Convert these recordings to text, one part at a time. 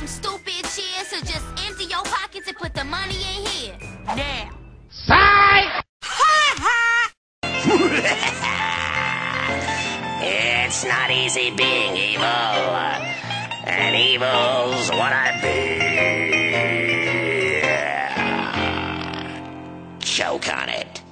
stupid cheers, so just empty your pockets and put the money in here. Now. Psych! Ha ha! It's not easy being evil, and evil's what I be. Choke on it.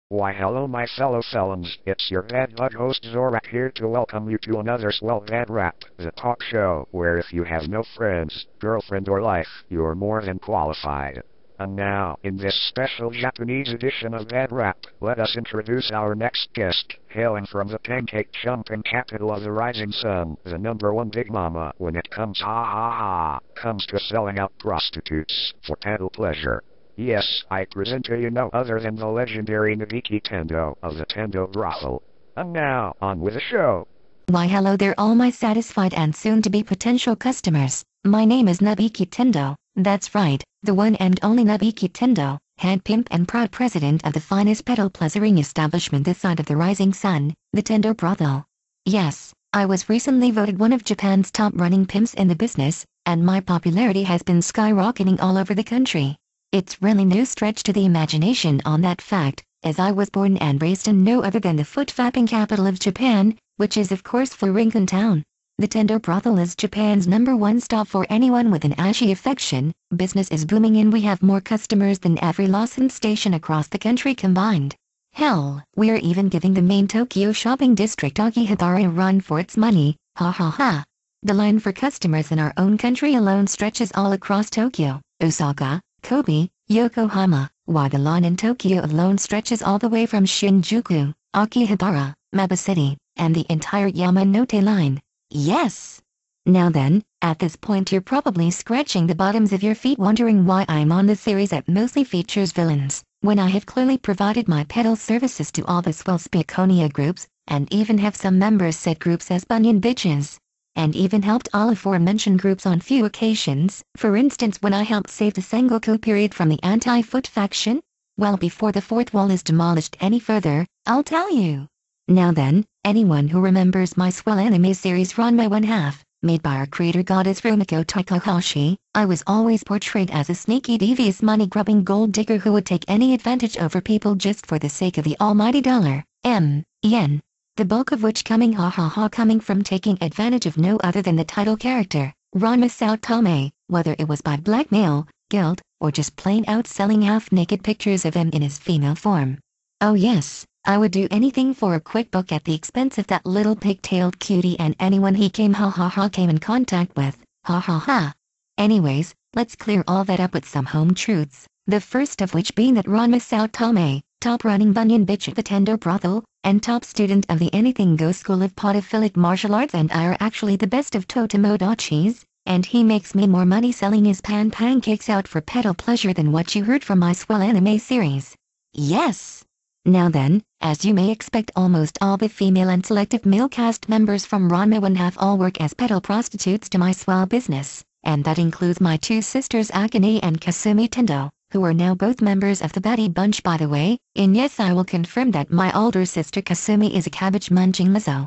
Why hello my fellow felons, it's your bad bug host Zorak here to welcome you to another Swell Bad Rap, the talk show where if you have no friends, girlfriend or life, you're more than qualified. And now, in this special Japanese edition of Bad Rap, let us introduce our next guest, hailing from the pancake jumping capital of the rising sun, the #1 Big Mama when it comes comes to selling out prostitutes for pedal pleasure. Yes, I present to you no other than the legendary Nabiki Tendo of the Tendo Brothel. And now, on with the show. Why hello there all my satisfied and soon-to-be potential customers. My name is Nabiki Tendo, that's right, the one and only Nabiki Tendo, head pimp and proud president of the finest pedal pleasuring establishment this side of the rising sun, the Tendo Brothel. Yes, I was recently voted one of Japan's top running pimps in the business, and my popularity has been skyrocketing all over the country. It's really no stretch to the imagination on that fact, as I was born and raised in no other than the foot-fapping capital of Japan, which is of course Furinkan Town. The Tendo Brothel is Japan's #1 stop for anyone with an ashy affection. Business is booming and we have more customers than every Lawson station across the country combined. Hell, we're even giving the main Tokyo shopping district Akihabara a run for its money, ha ha ha. The line for customers in our own country alone stretches all across Tokyo, Osaka, Kobe, Yokohama, while the line in Tokyo alone stretches all the way from Shinjuku, Akihabara, Maba City, and the entire Yamanote line. Yes! Now then, at this point you're probably scratching the bottoms of your feet wondering why I'm on the series that mostly features villains, when I have clearly provided my pedal services to all the swell Speakonia groups, and even have some members set groups as bunion bitches. And even helped all aforementioned groups on few occasions, for instance when I helped save the Sengoku period from the anti-foot faction. Well, before the fourth wall is demolished any further, I'll tell you. Now then, anyone who remembers my swell anime series Ranma 1/2, made by our creator goddess Rumiko Takahashi, I was always portrayed as a sneaky devious money-grubbing gold digger who would take any advantage over people just for the sake of the almighty dollar, yen. The bulk of which coming from taking advantage of no other than the title character, Ranma Saotome, whether it was by blackmail, guilt, or just plain out selling half-naked pictures of him in his female form. Oh yes, I would do anything for a quick buck at the expense of that little pig-tailed cutie and anyone he came in contact with, Anyways, let's clear all that up with some home truths, the first of which being that Ranma Saotome, top running bunion bitch at the Tendo Brothel, and top student of the Anything Goes School of Podophilic Martial Arts and I are actually the best of Totomodachis, and he makes me more money selling his pancakes out for pedal pleasure than what you heard from my swell anime series. Yes! Now then, as you may expect almost all the female and selective male cast members from Ranma 1/2 all work as pedal prostitutes to my swell business, and that includes my two sisters Akane and Kasumi Tendo, who are now both members of the Batty Bunch by the way, and yes I will confirm that my older sister Kasumi is a cabbage-munching Lizzo,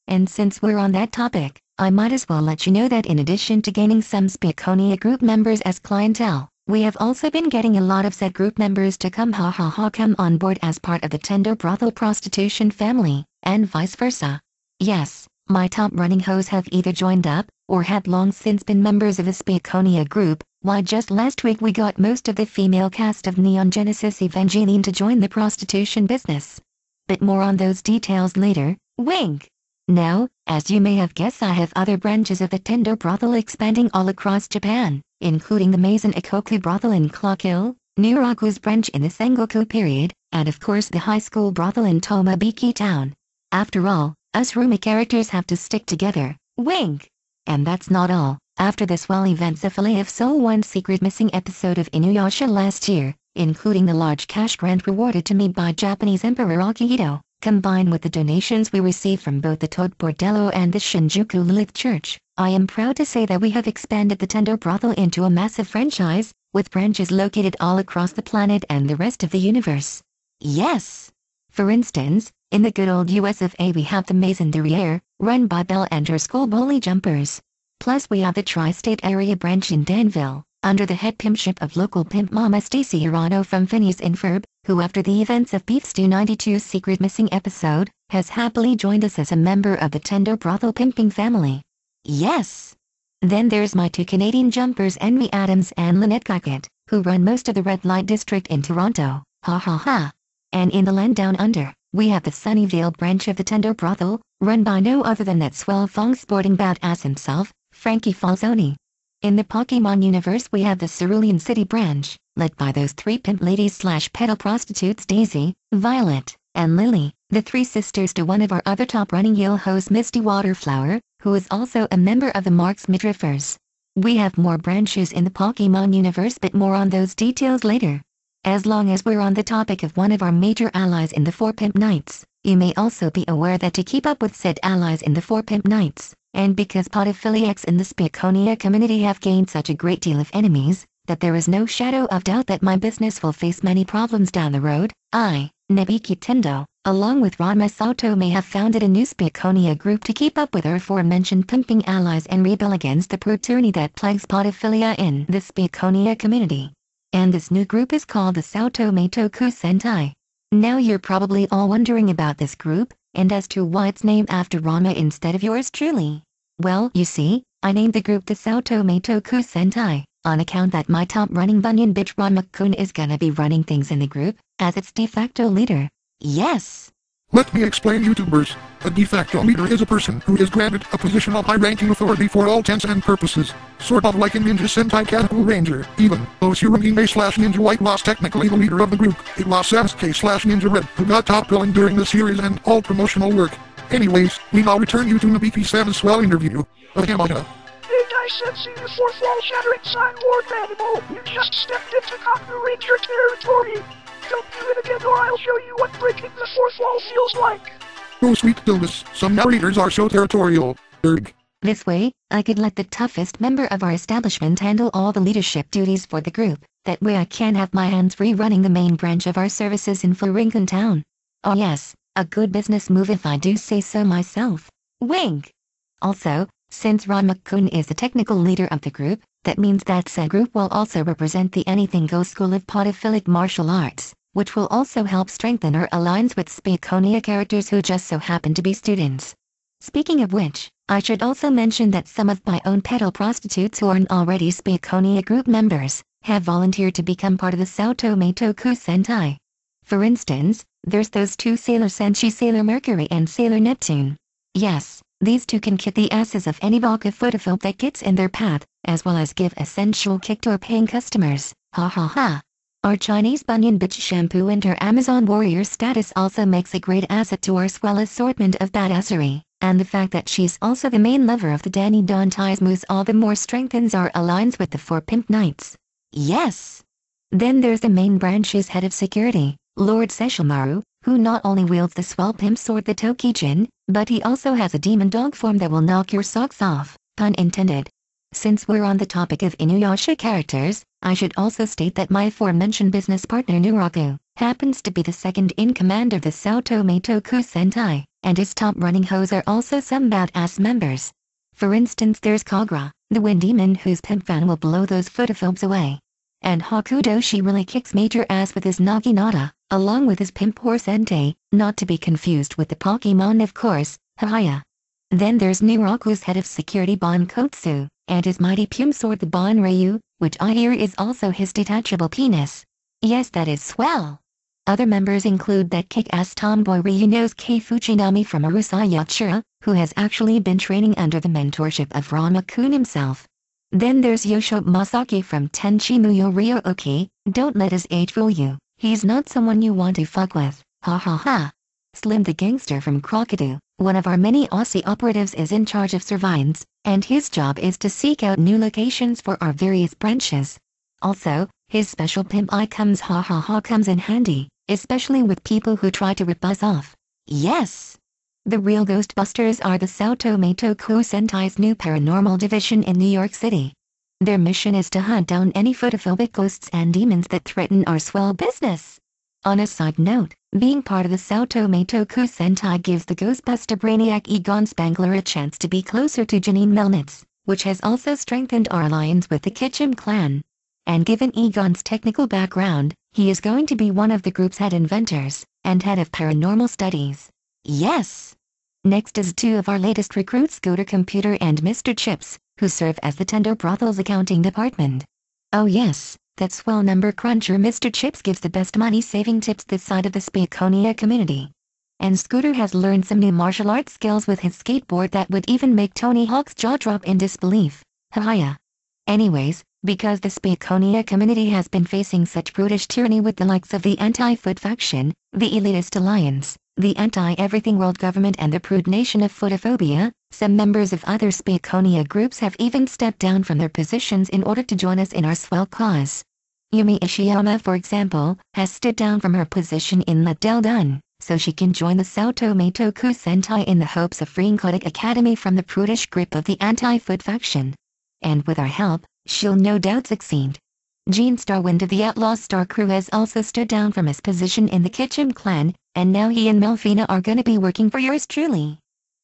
And since we're on that topic, I might as well let you know that in addition to gaining some Speakonia group members as clientele, we have also been getting a lot of said group members to come on board as part of the Tendo Brothel prostitution family, and vice versa. Yes, my top running hoes have either joined up, or had long since been members of a Speakonia group. Why just last week we got most of the female cast of Neon Genesis Evangelion to join the prostitution business. But more on those details later, wink! Now, as you may have guessed I have other branches of the Tendo Brothel expanding all across Japan, including the Mazen Ikoku Brothel in Clock Hill, Niraku's branch in the Sengoku period, and of course the high school brothel in Tomabiki Town. After all, us Rumi characters have to stick together, wink! And that's not all. After the swell events of Fillet of Soul one secret missing episode of Inuyasha last year, including the large cash grant rewarded to me by Japanese Emperor Akihito, combined with the donations we received from both the Toad Bordello and the Shinjuku Lilith Church, I am proud to say that we have expanded the Tendo Brothel into a massive franchise, with branches located all across the planet and the rest of the universe. Yes! For instance, in the good old US of A we have the Maison Derriere, run by Belle and her school bully jumpers. Plus we have the tri-state area branch in Danville, under the head pimpship of local pimp mama Stacy Hirano from Phineas and Ferb, who after the events of Beef Stew 92's secret missing episode, has happily joined us as a member of the Tendo brothel pimping family. Yes! Then there's my two Canadian jumpers Henry Adams and Lynette Cockett, who run most of the red light district in Toronto, ha ha ha. And in the land down under, we have the Sunnyvale branch of the Tendo brothel, run by no other than that swell thong sporting badass himself, Frankie Falzoni. In the Pokemon universe we have the Cerulean City branch, led by those three pimp ladies slash pedal prostitutes Daisy, Violet, and Lily, the three sisters to one of our other top running Yale host Misty Waterflower, who is also a member of the Marks Midriffers. We have more branches in the Pokemon universe but more on those details later. As long as we're on the topic of one of our major allies in the 4 Pimp Nights, you may also be aware that to keep up with said allies in the 4 Pimp Nights, and because podophiliacs in the Speakonia community have gained such a great deal of enemies, that there is no shadow of doubt that my business will face many problems down the road, I, Nabiki Tendo, along with Ranma Sato may have founded a new Speakonia group to keep up with our aforementioned pimping allies and rebel against the tyranny that plagues podophilia in the Speakonia community. And this new group is called the Sato Meitoku Sentai. Now you're probably all wondering about this group, and as to why it's named after Ranma instead of yours truly. Well, you see, I named the group the Sato Meitoku Sentai, on account that my top running bunion bitch Ranma-kun is gonna be running things in the group, as its de facto leader. Yes! Let me explain, YouTubers. A de facto leader is a person who is granted a position of high-ranking authority for all intents and purposes. Sort of like a ninja Sentai Katakul Ranger, even though Tsurumime slash Ninja White was technically the leader of the group. It was Sasuke slash Ninja Red who got top billing during the series and all promotional work. Anyways, we now return you to Nabiki-san's swell interview. Ahamada. Hey guys, sensing the fourth wall shattering sign Lord Manimal, you just stepped into Kaku Ranger territory. Don't do it again or I'll show you what breaking the fourth wall feels like. Oh sweet Dilvis, some narrators are so territorial. Erg. This way, I could let the toughest member of our establishment handle all the leadership duties for the group. That way I can have my hands free running the main branch of our services in Furinkan Town. Oh yes, a good business move if I do say so myself. Wink! Also, since Ranma-kun is the technical leader of the group, that means that said group will also represent the Anything Goes School of Podophilic Martial Arts, which will also help strengthen our alliance with Speakonia characters who just so happen to be students. Speaking of which, I should also mention that some of my own pedal prostitutes who aren't already Speakonia group members, have volunteered to become part of the Sato Meitoku Sentai. For instance, there's those two Sailor Senshi, Sailor Mercury and Sailor Neptune. Yes, these two can kick the asses of any vodka photophobe that gets in their path, as well as give a sensual kick to our paying customers, ha ha ha. Our Chinese Bunyan Bitch shampoo and her Amazon warrior status also makes a great asset to our swell assortment of badassery, and the fact that she's also the main lover of the Danny Don Ties Moose all the more strengthens our alliance with the 4 Pimp Nights. Yes! Then there's the main branch's head of security, Lord Sesshomaru, who not only wields the swell pimp sword the Tokijin, but he also has a demon dog form that will knock your socks off, pun intended. Since we're on the topic of Inuyasha characters, I should also state that my aforementioned business partner Nuraku happens to be the second in command of the Sato Meitoku Sentai, and his top running hoes are also some badass members. For instance, there's Kagra, the wind demon whose pimp fan will blow those photophobes away. And Hakudo, she really kicks major ass with his Naginata, along with his pimp horse Entei, not to be confused with the Pokemon of course, Haya. Then there's Nuraku's head of security Bon Kotsu, and his mighty Pum sword the Bon Ryu, which I hear is also his detachable penis. Yes, that is swell. Other members include that kick-ass tomboy Ryunosuke Fujinami from Arusai Yatsura, who has actually been training under the mentorship of Ranma-kun himself. Then there's Yosho Masaki from Tenchi Muyo Ryo-oki, don't let his age fool you, he's not someone you want to fuck with, ha ha ha. Slim the gangster from Crocodile, one of our many Aussie operatives, is in charge of surveillance, and his job is to seek out new locations for our various branches. Also, his special pimp eye comes comes in handy, especially with people who try to rip us off. Yes! The real Ghostbusters are the Sato Meitoku Sentai's new paranormal division in New York City. Their mission is to hunt down any photophobic ghosts and demons that threaten our swell business. On a side note, being part of the Sato Meitoku Sentai gives the Ghostbuster brainiac Egon Spangler a chance to be closer to Janine Melnitz, which has also strengthened our alliance with the Kitchen clan. And given Egon's technical background, he is going to be one of the group's head inventors, and head of paranormal studies. Yes! Next is two of our latest recruits, Scooter Computer and Mr. Chips, who serve as the Tendo Brothel's accounting department. Oh yes, that swell number cruncher Mr. Chips gives the best money-saving tips this side of the Spaconia community. And Scooter has learned some new martial arts skills with his skateboard that would even make Tony Hawk's jaw drop in disbelief. Haha. Anyways, because the Spaconia community has been facing such brutish tyranny with the likes of the anti-foot faction, the elitist alliance, the anti-everything world government and the prude nation of footophobia, some members of other Spaconia groups have even stepped down from their positions in order to join us in our swell cause. Yumi Ishiyama, for example, has stood down from her position in the Dun, so she can join the Saotome Toku Sentai in the hopes of freeing Kodak Academy from the prudish grip of the anti-foot faction. And with our help, she'll no doubt succeed. Gene Starwind of the Outlaw Star crew has also stood down from his position in the Kitchen clan, and now he and Melfina are gonna be working for yours truly.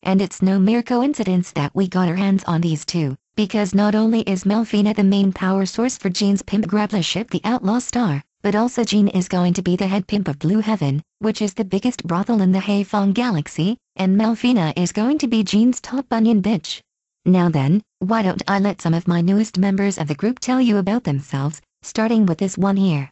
And it's no mere coincidence that we got our hands on these two, because not only is Melfina the main power source for Gene's pimp grappler ship the Outlaw Star, but also Gene is going to be the head pimp of Blue Heaven, which is the biggest brothel in the Haifong galaxy, and Melfina is going to be Gene's top onion bitch. Now then, why don't I let some of my newest members of the group tell you about themselves, starting with this one here.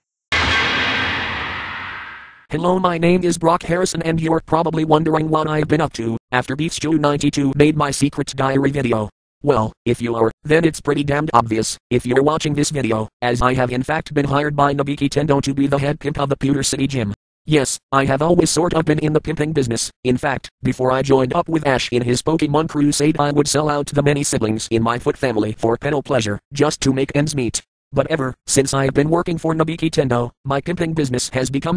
Hello, my name is Brock Harrison and you're probably wondering what I've been up to after Beach292 made my secret diary video. Well, if you are, then it's pretty damned obvious if you're watching this video, as I have in fact been hired by Nabiki Tendo to be the head pimp of the Pewter City Gym. Yes, I have always sort of been in the pimping business. In fact, before I joined up with Ash in his Pokemon crusade, I would sell out to the many siblings in my foot family for penal pleasure, just to make ends meet. But ever since I've been working for Nabiki Tendo, my pimping business has become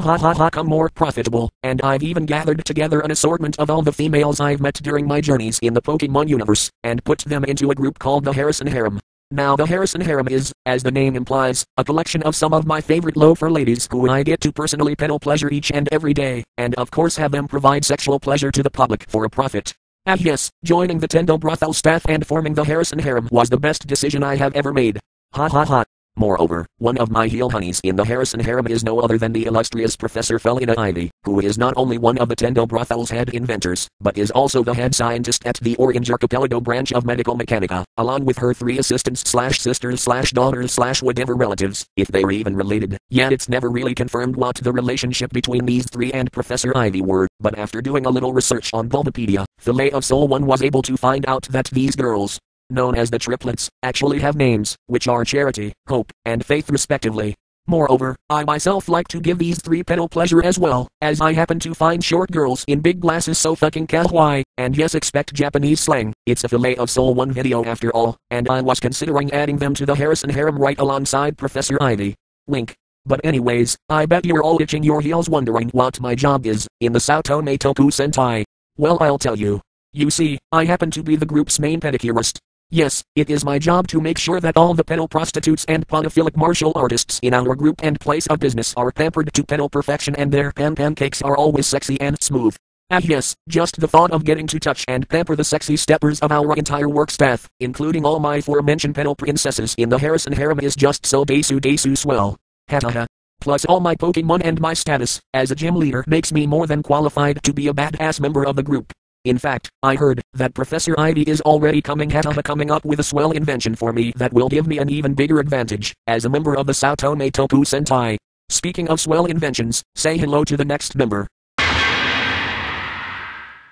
more profitable, and I've even gathered together an assortment of all the females I've met during my journeys in the Pokemon universe, and put them into a group called the Harrison Harem. Now the Harrison Harem is, as the name implies, a collection of some of my favorite loafer ladies who I get to personally penal pleasure each and every day, and of course have them provide sexual pleasure to the public for a profit. Ah yes, joining the Tendo Brothel staff and forming the Harrison Harem was the best decision I have ever made. Ha ha ha. Moreover, one of my heel honeys in the Harrison Harem is no other than the illustrious Professor Felina Ivy, who is not only one of the Tendo Brothel's head inventors, but is also the head scientist at the Orange Archipelago branch of Medical Mechanica, along with her 3 assistants / sisters / daughters / whatever relatives, if they were even related. Yet it's never really confirmed what the relationship between these 3 and Professor Ivy were, but after doing a little research on Bulbapedia, Fillet of Soul 1 was able to find out that these girls, known as the triplets, actually have names, which are Charity, Hope, and Faith respectively. Moreover, I myself like to give these 3 penal pleasure as well, as I happen to find short girls in big glasses so fucking kawaii, and yes, expect Japanese slang. It's a Fillet of Soul 1 video after all, and I was considering adding them to the Harrison Harem right alongside Professor Ivy. Wink. But anyways, I bet you're all itching your heels wondering what my job is in the Saotome Toku Sentai. Well, I'll tell you. You see, I happen to be the group's main pedicurist. Yes, it is my job to make sure that all the penal prostitutes and podophilic martial artists in our group and place of business are pampered to penal perfection and their pancakes are always sexy and smooth. Ah yes, just the thought of getting to touch and pamper the sexy steppers of our entire work staff, including all my aforementioned penal princesses in the Harrison Harem, is just so desu swell. Hahaha. Plus all my Pokemon and my status as a gym leader makes me more than qualified to be a badass member of the group. In fact, I heard that Professor Ivy is already coming up with a swell invention for me that will give me an even bigger advantage as a member of the Saotome Toku Sentai. Speaking of swell inventions, say hello to the next member.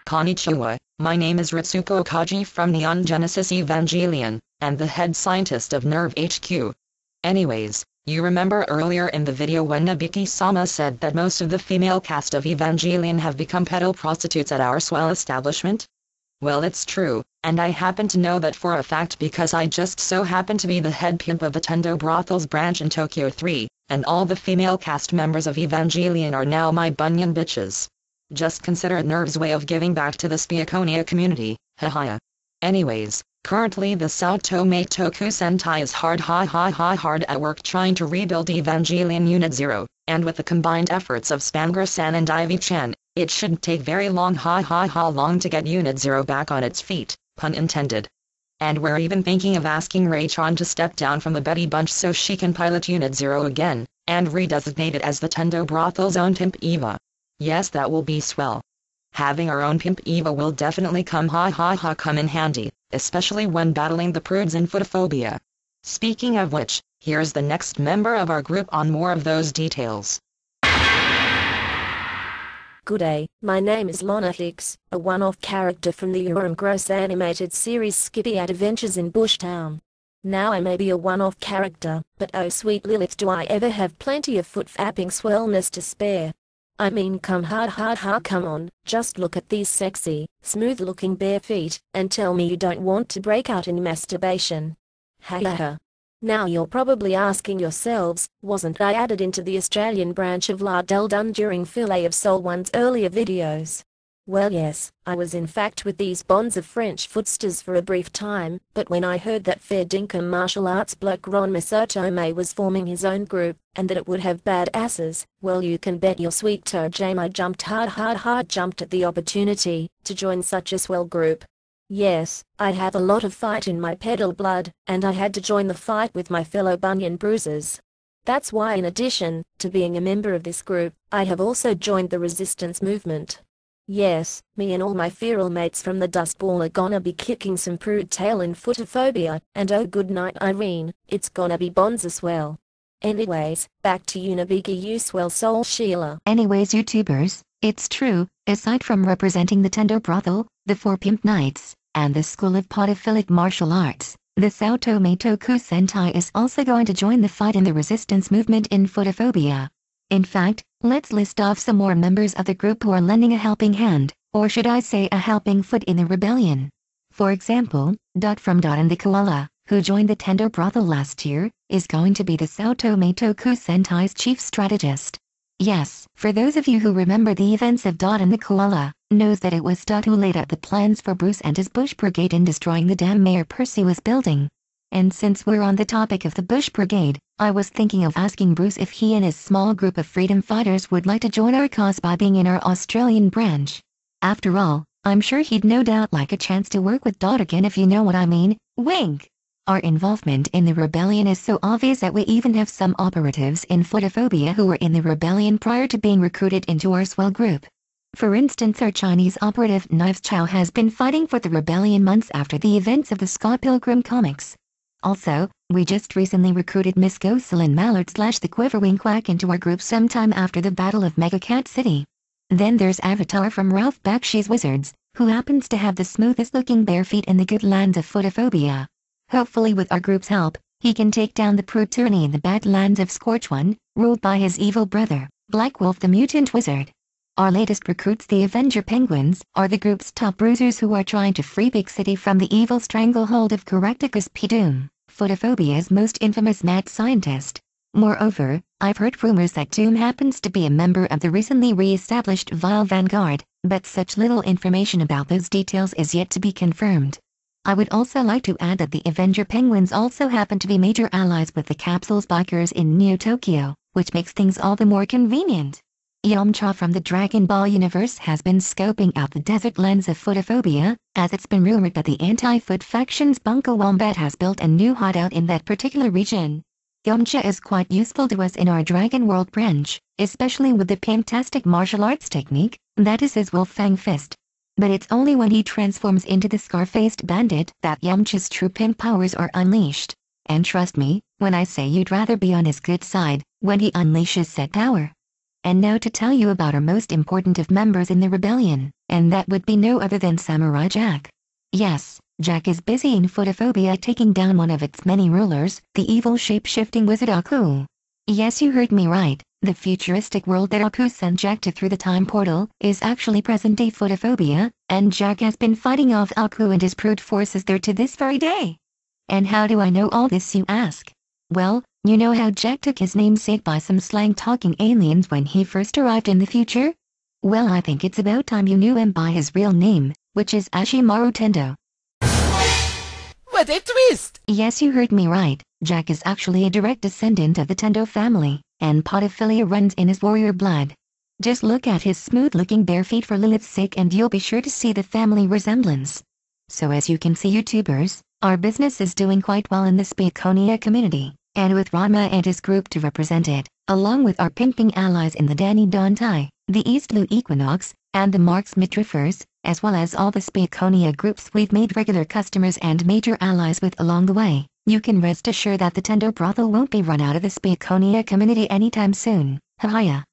Konnichiwa, my name is Ritsuko Kaji from Neon Genesis Evangelion, and the head scientist of Nerve HQ. Anyways, you remember earlier in the video when Nabiki-sama said that most of the female cast of Evangelion have become pedal prostitutes at our swell establishment? Well, it's true, and I happen to know that for a fact because I just so happen to be the head pimp of the Tendo Brothel's branch in Tokyo 3, and all the female cast members of Evangelion are now my bunion bitches. Just consider Nerve's way of giving back to the Spaconia community, haha. Anyways, currently the Saotome Toku Sentai is hard at work trying to rebuild Evangelion Unit 0, and with the combined efforts of Spanger-san and Ivy-chan, it shouldn't take very long to get Unit 0 back on its feet, pun intended. And we're even thinking of asking Raytron to step down from the Betty Bunch so she can pilot Unit 0 again, and redesignate it as the Tendo Brothel's own Pimp Eva. Yes, that will be swell. Having our own Pimp Eva will definitely come in handy, especially when battling the prudes in photophobia. Speaking of which, here's the next member of our group on more of those details. Good day, my name is Lana Hicks, a one-off character from the Urim Gross animated series Skippy Adventures in Bushtown. Now I may be a one-off character, but oh sweet Lilith, do I ever have plenty of foot-fapping swellness to spare. I mean, come come on, just look at these sexy, smooth-looking bare feet, and tell me you don't want to break out in masturbation. Ha ha ha. Now you're probably asking yourselves, wasn't I added into the Australian branch of La Del Dun during Filet of Soul 1's earlier videos? Well yes, I was in fact with these bonds of French footsters for a brief time, but when I heard that fair dinkum martial arts bloke Ron Misotome was forming his own group, and that it would have bad asses, well you can bet your sweet toe jam I jumped hard jumped at the opportunity to join such a swell group. Yes, I have a lot of fight in my pedal blood, and I had to join the fight with my fellow bunion bruisers. That's why in addition to being a member of this group, I have also joined the resistance movement. Yes, me and all my feral mates from the Dust Bowl are gonna be kicking some prude tail in photophobia, and oh good night Irene, it's gonna be bonza swell. Anyways, back to you Nabiki, you swell soul Sheila. Anyways YouTubers, it's true, aside from representing the Tendo Brothel, the 4 Pimp Knights, and the School of Potophilic Martial Arts, the Sao Tome Toku Sentai is also going to join the fight in the resistance movement in photophobia. In fact, let's list off some more members of the group who are lending a helping hand, or should I say a helping foot in the rebellion. For example, Dot from Dot and the Koala, who joined the Tendo Brothel last year, is going to be the Sao Tome Toku Sentai's chief strategist. Yes, for those of you who remember the events of Dot and the Koala, knows that it was Dot who laid out the plans for Bruce and his Bush Brigade in destroying the dam Mayor Percy was building. And since we're on the topic of the Bush Brigade, I was thinking of asking Bruce if he and his small group of freedom fighters would like to join our cause by being in our Australian branch. After all, I'm sure he'd no doubt like a chance to work with Dot again if you know what I mean, wink! Our involvement in the rebellion is so obvious that we even have some operatives in photophobia who were in the rebellion prior to being recruited into our swell group. For instance, our Chinese operative Knives Chow has been fighting for the rebellion months after the events of the Scott Pilgrim comics. Also, we just recently recruited Miss Gosselin Mallard / the Quiverwing Quack into our group sometime after the Battle of Mega Cat City. Then there's Avatar from Ralph Bakshi's Wizards, who happens to have the smoothest looking bare feet in the good lands of photophobia. Hopefully with our group's help, he can take down the prude tyranny in the badlands of Scorch One, ruled by his evil brother, Black Wolf the Mutant Wizard. Our latest recruits, the Avenger Penguins, are the group's top bruisers who are trying to free Big City from the evil stranglehold of Caractacus P. Doom, photophobia's most infamous mad scientist. Moreover, I've heard rumors that Doom happens to be a member of the recently re-established Vile Vanguard, but such little information about those details is yet to be confirmed. I would also like to add that the Avenger Penguins also happen to be major allies with the Capsules Bikers in Neo Tokyo, which makes things all the more convenient. Yamcha from the Dragon Ball universe has been scoping out the desert lands of photophobia, as it's been rumored that the anti-foot faction's Bunko Wombat has built a new hideout in that particular region. Yamcha is quite useful to us in our Dragon World branch, especially with the fantastic martial arts technique, that is his Wolfang Fist. But it's only when he transforms into the scar-faced bandit that Yamcha's true pimp powers are unleashed. And trust me, when I say you'd rather be on his good side, when he unleashes said power. And now to tell you about our most important of members in the rebellion, and that would be no other than Samurai Jack. Yes, Jack is busy in photophobia taking down one of its many rulers, the evil shape-shifting wizard Aku. Yes, you heard me right, the futuristic world that Aku sent Jack to through the time portal is actually present-day photophobia, and Jack has been fighting off Aku and his prude forces there to this very day. And how do I know all this, you ask? Well, you know how Jack took his namesake by some slang-talking aliens when he first arrived in the future? Well, I think it's about time you knew him by his real name, which is Ashimaru Tendo. What a twist! Yes, you heard me right, Jack is actually a direct descendant of the Tendo family, and podophilia runs in his warrior blood. Just look at his smooth-looking bare feet for Lilith's sake and you'll be sure to see the family resemblance. So as you can see, YouTubers, Our business is doing quite well in the Spaconia community, and with Rama and his group to represent it, along with our pimping allies in the Danny Dontai, the East Lu Equinox, and the Marks Mitrifers, as well as all the Spaconia groups we've made regular customers and major allies with along the way. You can rest assured that the Tendo brothel won't be run out of the Spaconia community anytime soon. Hiya.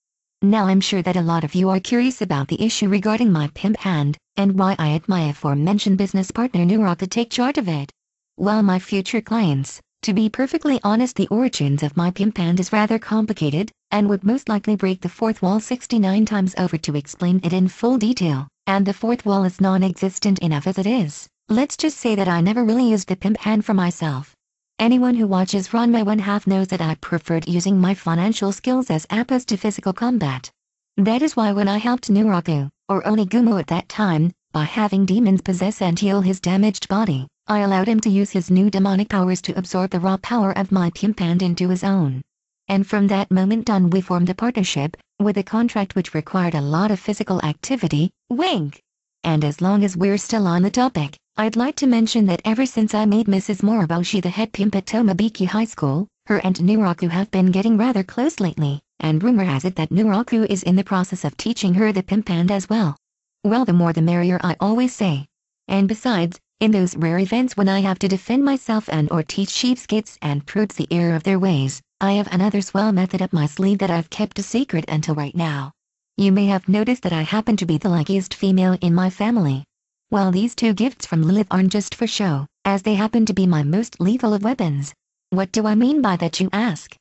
Now I'm sure that a lot of you are curious about the issue regarding my pimp hand, and why I had my aforementioned business partner Zorak to take charge of it. Well, my future clients, to be perfectly honest, the origins of my pimp hand is rather complicated, and would most likely break the fourth wall 69 times over to explain it in full detail, and the fourth wall is non-existent enough as it is. Let's just say that I never really used the pimp hand for myself. Anyone who watches Run My One Half knows that I preferred using my financial skills as opposed to physical combat. That is why when I helped Nuraku, or Onigumo at that time, by having demons possess and heal his damaged body, I allowed him to use his new demonic powers to absorb the raw power of my pimp hand into his own. And from that moment on we formed a partnership, with a contract which required a lot of physical activity, wink! And as long as we're still on the topic, I'd like to mention that ever since I made Mrs. Moriboshi the head pimp at Tomabiki High School, her and Nuraku have been getting rather close lately, and rumor has it that Nuraku is in the process of teaching her the pimp hand as well. Well, the more the merrier, I always say. And besides, in those rare events when I have to defend myself and or teach cheapskates and prudes the error of their ways, I have another swell method up my sleeve that I've kept a secret until right now. You may have noticed that I happen to be the luckiest female in my family. Well, these two gifts from Lilith aren't just for show, as they happen to be my most lethal of weapons. What do I mean by that, you ask?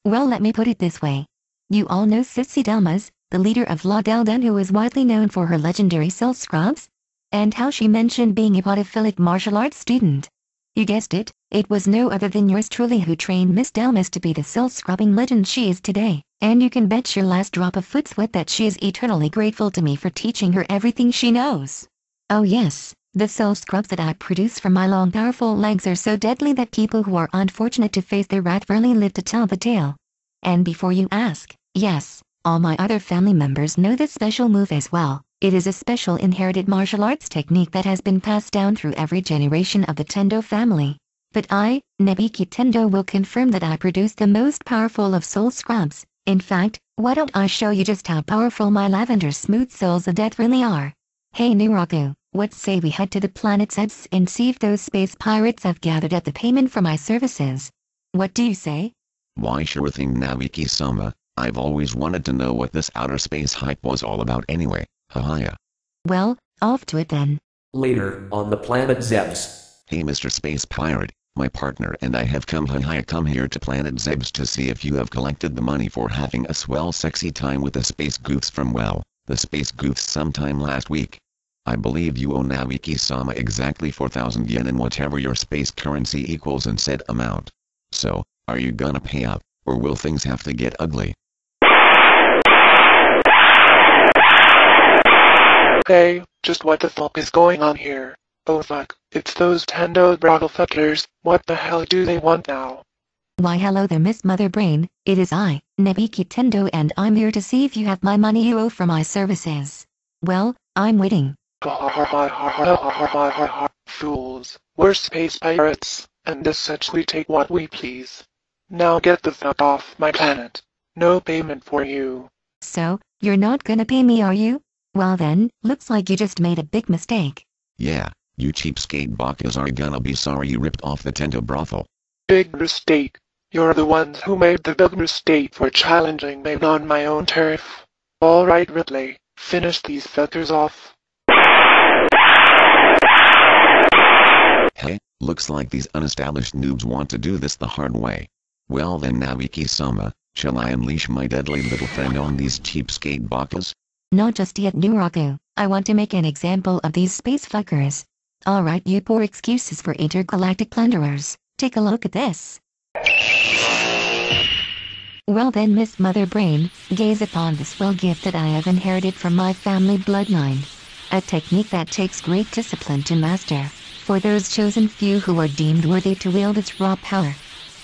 Well, let me put it this way. You all know Sissy Delmas, the leader of La Delden, who is widely known for her legendary soul scrubs? And how she mentioned being a podophilic martial arts student. You guessed it, it was no other than yours truly who trained Miss Delmas to be the soul scrubbing legend she is today, and you can bet your last drop of foot sweat that she is eternally grateful to me for teaching her everything she knows. Oh yes, the soul scrubs that I produce from my long powerful legs are so deadly that people who are unfortunate to face their wrath rarely live to tell the tale. And before you ask, yes, all my other family members know this special move as well. It is a special inherited martial arts technique that has been passed down through every generation of the Tendo family. But I, Nabiki Tendo, will confirm that I produce the most powerful of soul scrubs. In fact, why don't I show you just how powerful my lavender smooth souls of death really are? Hey Nuraku, what say we head to the planet Zebes and see if those space pirates have gathered up the payment for my services? What do you say? Why, sure thing, Nabiki-sama. I've always wanted to know what this outer space hype was all about anyway. Hiya. Well, off to it then. Later, on the planet Zebes. Hey Mr. Space Pirate, my partner and I have come here to planet Zebes to see if you have collected the money for having a swell sexy time with the space goofs from the space goofs sometime last week. I believe you owe Nabiki-sama exactly 4,000 yen and whatever your space currency equals in said amount. So, are you gonna pay up, or will things have to get ugly? Hey, just what the fuck is going on here? Oh fuck, it's those Tendo brothel fuckers. What the hell do they want now? Why hello there Miss Mother Brain, it is I, Nabiki Tendo, and I'm here to see if you have my money you owe for my services. Well, I'm waiting. Fools, we're space pirates, and as such we take what we please. Now get the fuck off my planet. No payment for you. So, you're not gonna pay me, are you? Well then, looks like you just made a big mistake. Yeah, you cheapskate bakas are gonna be sorry you ripped off the Tendo brothel. Big mistake. You're the ones who made the big mistake for challenging me on my own turf. Alright Ripley, finish these fuckers off. Hey, looks like these unestablished noobs want to do this the hard way. Well then Nabiki-sama, shall I unleash my deadly little friend on these cheapskate bakas? Not just yet Nuraku, I want to make an example of these space fuckers. Alright, you poor excuses for intergalactic plunderers, take a look at this. Well then Miss Mother Brain, gaze upon the swell gift that I have inherited from my family bloodline. A technique that takes great discipline to master, for those chosen few who are deemed worthy to wield its raw power.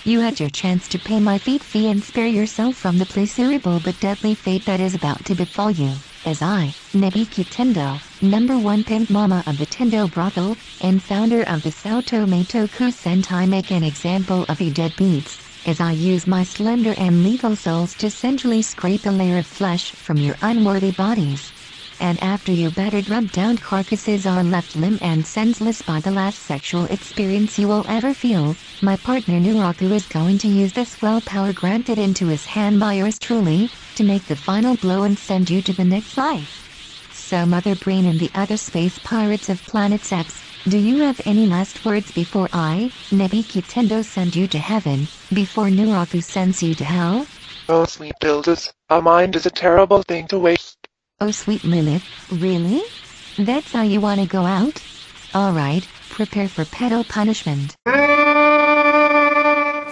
You had your chance to pay my fee and spare yourself from the pleasurable but deadly fate that is about to befall you, as I, Nabiki Tendo, #1 pimp mama of the Tendo Brothel, and founder of the Toku Sentai, make an example of you deadbeats, as I use my slender and lethal souls to centrally scrape a layer of flesh from your unworthy bodies. And after your battered rubbed-down carcasses are left limp and senseless by the last sexual experience you will ever feel, my partner Nuraku is going to use the swell power granted into his hand by yours truly, to make the final blow and send you to the next life. So Mother Brain and the other space pirates of Planet Zebes, do you have any last words before I, Nabiki Tendo, send you to heaven, before Nuraku sends you to hell? Oh sweet Dildas, a mind is a terrible thing to waste. Oh sweet Lilith, really? That's how you wanna go out? Alright, prepare for pedo punishment.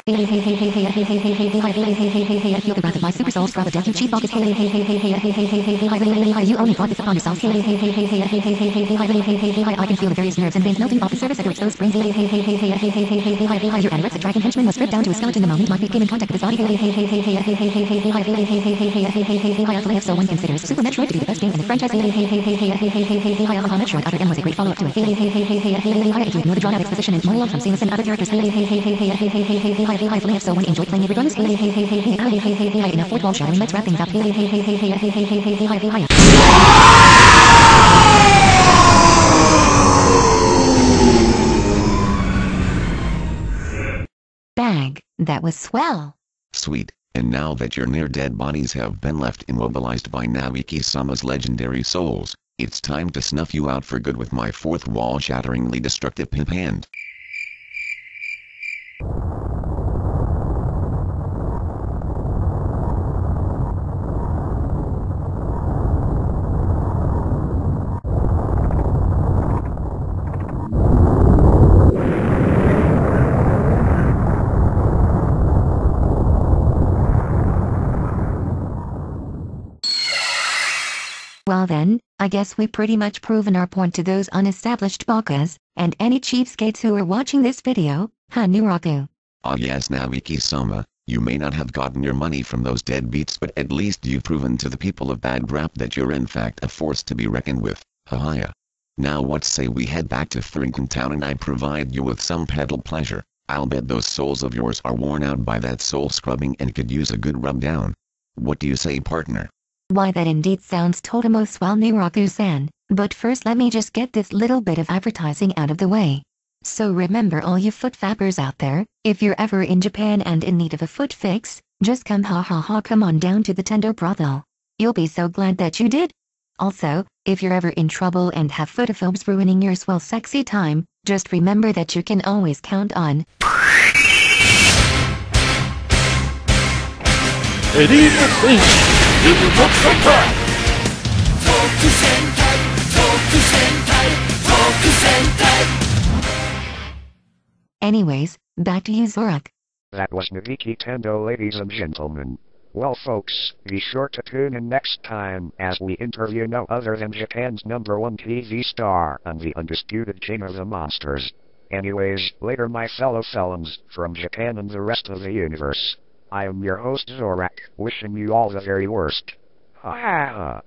I feel the wrath of my super souls, brother death, you cheap bogus. You only brought this upon yourselves. I can feel the various nerves and veins melting off the surface at your exposed brains. Your anorexic dragon henchman was stripped down to a skeleton the moment my feet came in contact with his body. So one considers Super Metroid to be the best game in the franchise. Metroid Other M was a great follow-up to it. If you ignore the drawn-out exposition and monologue from Samus and other characters, so one enjoy playing it regardless. Enough fourth wall shattering, let's wrap things up. Bag, that was swell. Sweet, and now that your near-dead bodies have been left immobilized by Nabiki-sama's legendary souls, it's time to snuff you out for good with my fourth wall shatteringly destructive pimp hand. Well then, I guess we pretty much proven our point to those unestablished bakas, and any cheapskates who are watching this video, huh Nuraku? Ah yes Nabiki-sama, you may not have gotten your money from those deadbeats, but at least you've proven to the people of bad rap that you're in fact a force to be reckoned with, haha. Now what say we head back to Thurinton Town and I provide you with some pedal pleasure. I'll bet those souls of yours are worn out by that soul scrubbing and could use a good rub down. What do you say, partner? Why that indeed sounds totemo swell Nuraku-san, but first let me just get this little bit of advertising out of the way. So remember all you foot fappers out there, if you're ever in Japan and in need of a foot fix, just come come on down to the Tendo Brothel. You'll be so glad that you did. Also, if you're ever in trouble and have photophobes ruining your swell sexy time, just remember that you can always count on Elite Sentai! Toku Sentai! Toku Sentai! Toku Sentai! Anyways, back to you Zorak. That was Nabiki Tendo, ladies and gentlemen. Well folks, be sure to tune in next time as we interview no other than Japan's #1 TV star and the undisputed king of the monsters. Anyways, later my fellow felons from Japan and the rest of the universe. I am your host Zorak, wishing you all the very worst. Ha ha ha.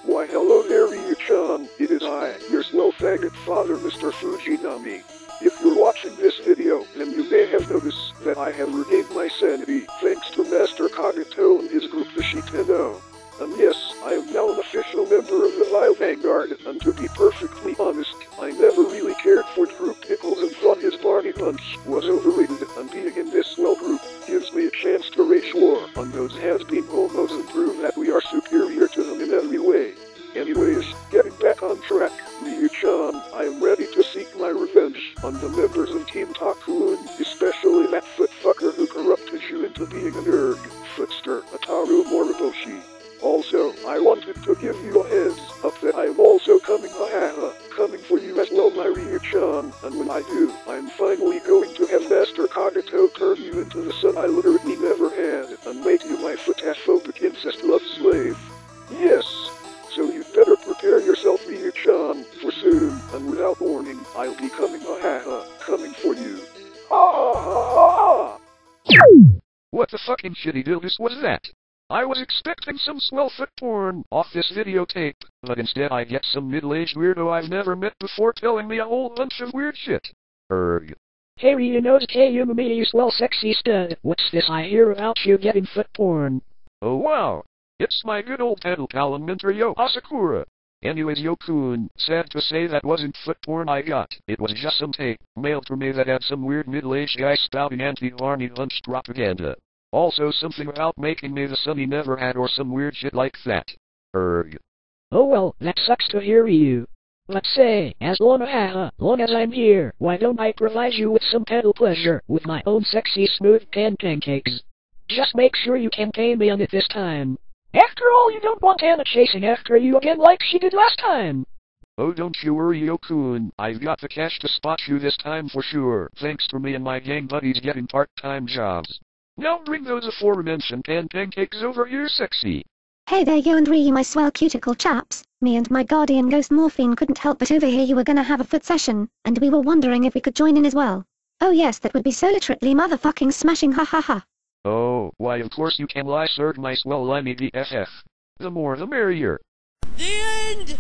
Why hello there Ryu-chan, it is I, your snow faggot father Mr. Fujinami. If you're watching this video, then you may have noticed that I have regained my sanity, thanks to Master Kagato and his group the Tendo. And yes, I am now an official member of the Vile Vanguard, and to be perfectly honest, I never really cared for Group Pickles and thought his Barney Punch was overrated, and being in this swell group gives me a chance to rage war on those has-been homos and prove that we are superior to them in every way. Anyways, getting back on track, Ryu-chan, I am ready to seek my revenge on the members of Team Takun, especially that foot-fucker who corrupted you into being a nerd, Footster Ataru Moriboshi. Also, I wanted to give you a heads up that I am also coming for you as well, my Ryu-chan, and when I do, I'm finally going to have Master Kagato turn you into the son I literally never had, and make you my footaphobic incest love slave. Yes! So you'd better prepare yourself, Ryu-chan, for soon, and without warning, I'll be coming for you. What the fucking shitty dildos was that? I was expecting some swell foot porn off this videotape, but instead I get some middle-aged weirdo I've never met before telling me a whole bunch of weird shit. Hey Ryunosuke Yumamita, you swell sexy stud. What's this I hear about you getting foot porn? Oh wow! It's my good old pedal pal and mentor Yo Asakura. Anyways, Yo-kun, sad to say that wasn't foot porn I got. It was just some tape mailed to me that had some weird middle-aged guy spouting anti-Barney Punch propaganda. Also something about making me the son he never had or some weird shit like that. Oh well, that sucks to hear you. But say, as long as I'm here, why don't I provide you with some pedal pleasure with my own sexy smooth pancakes? Just make sure you can pay me on it this time. After all, you don't want Anna chasing after you again like she did last time. Oh, don't you worry, Yo-kun. I've got the cash to spot you this time for sure, thanks to me and my gang buddies getting part-time jobs. Now bring those aforementioned pancakes over here, sexy. Hey there, Yo and Ryu, my swell cuticle chaps. Me and my guardian ghost Morphine couldn't help but overhear you were gonna have a foot session, and we were wondering if we could join in as well. Oh yes, that would be so literally motherfucking smashing, ha ha ha. Oh, why of course you can lie, sir, my swell limey BFF. The more the merrier. The end!